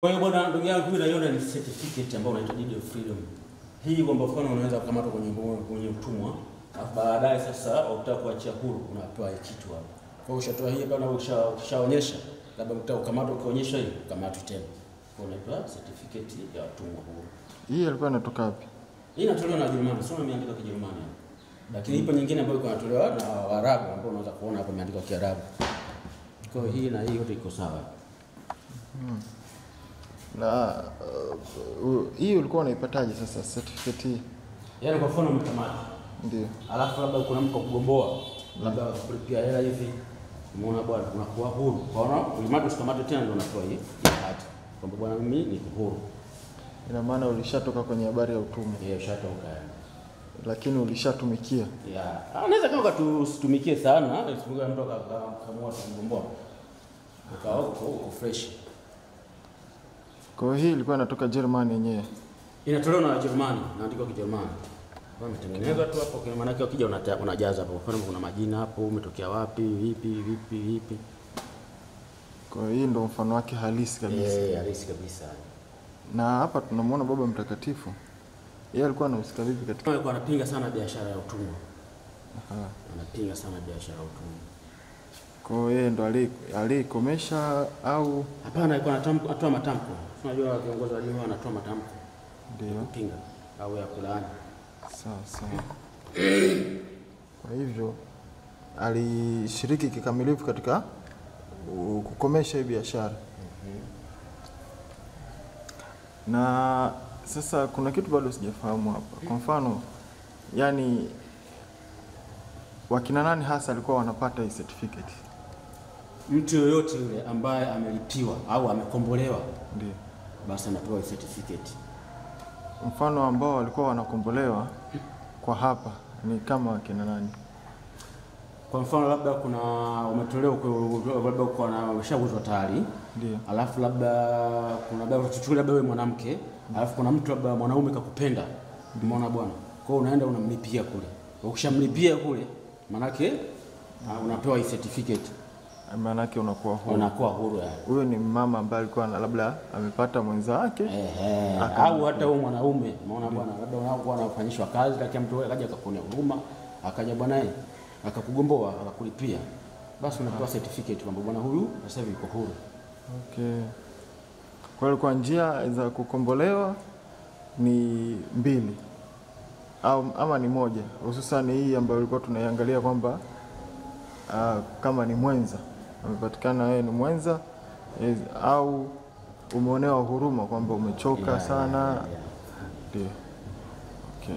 Kwa hiyo bwana, ndugu yangu, mimi naiona ni certificate ambayo unaitwa Deed of Freedom. Hii kwamba mfano unaweza kukamatwa kwenye utumwa, alafu baadaye sasa ukitaka kuachia huru unapewa hii kitu hapa. Kwa hiyo ushatoa hii bwana, ukishaonyesha labda ukitaka kukamatwa, ukionyesha hii ukamatwe tena. Kwa hiyo unapewa certificate ya utumwa huru. Hii ilikuwa inatoka wapi? Hii inatolewa na Jerumani, sio imeandikwa Kijerumani. Lakini ipo nyingine ambayo inatolewa na Waarabu ambao unaweza kuona hapo imeandikwa Kiarabu. Kwa hiyo hii na hii yote iko sawa. Na hii ulikuwa unaipataje sasa certificate hii? Yaani kwa mfano mkamati. Ndio. Alafu labda kuna mtu kugomboa, labda kulipia hela hivi. Umeona bwana, unakuwa huru. Kwaona ulimado usikamate tena ndio unatoa hii hati. Kwamba bwana mimi niko huru. Ina maana ulishatoka kwenye habari ya utumwa. Ushatoka. Lakini ulishatumikia. Anaweza kama usitumikie sana, isipokuwa mtu akamua kugomboa. Uko fresh. Kwa hiyo hii ilikuwa inatoka Jerumani yenyewe. Inatolewa na Jerumani, inaandikwa Kijerumani. Kwa mtengenezwa tu hapo, kwa maana yake ukija unajaza hapo. Kwa kuna majina hapo, umetokea wapi, vipi. Kwa hiyo hii ndio mfano wake halisi kabisa. Halisi kabisa. Na hapa tunamwona Baba Mtakatifu. Yeye alikuwa anahusika vipi katika? Alikuwa anapinga sana biashara ya utumwa. Anapinga sana biashara ya utumwa. Kwa hiyo yeye ndo alikomesha au hapana, alikuwa anatoa matamko. Unajua viongozi walio anatoa matamko. Ndio. Kupinga au ya kulaani. Sawa. Kwa hivyo alishiriki kikamilifu katika kukomesha hii biashara. Na sasa kuna kitu bado sijafahamu hapa. Kwa mfano, yani wakina nani hasa alikuwa wanapata hii certificate? Mtu yoyote yule ambaye amelipiwa au amekombolewa, ndio basi anapewa certificate. Mfano ambao walikuwa wanakombolewa kwa hapa ni kama wakina nani? Kwa mfano labda kuna umetolewa labda uko na umeshauzwa tayari. Ndio. Alafu labda kuna labda wewe mwanamke, alafu kuna mtu labda mwanaume kakupenda. Umeona bwana. Kwa hiyo unaenda unamlipia kule. Ukishamlipia kule, manake unapewa hii certificate. Manake unakuwa huru. Unakuwa huru yani. Huyo ni mama ambaye alikuwa labda amepata mwenza wake. Au hata wewe mwanaume, umeona bwana, labda unakuwa unafanyishwa kazi, lakini mtu akaja akakuonea huruma, akaja bwana yeye akakugomboa, akakulipia. Basi unapewa certificate kwamba bwana huyu sasa hivi yuko huru. Okay. Kwa hiyo kwa njia za kukombolewa ni mbili ama ni moja, hususan hii ambayo ilikuwa tunaiangalia kwamba kama ni mwenza amepatikana wewe ni mwenza au umeonewa huruma kwamba umechoka sana. Ndio. Okay.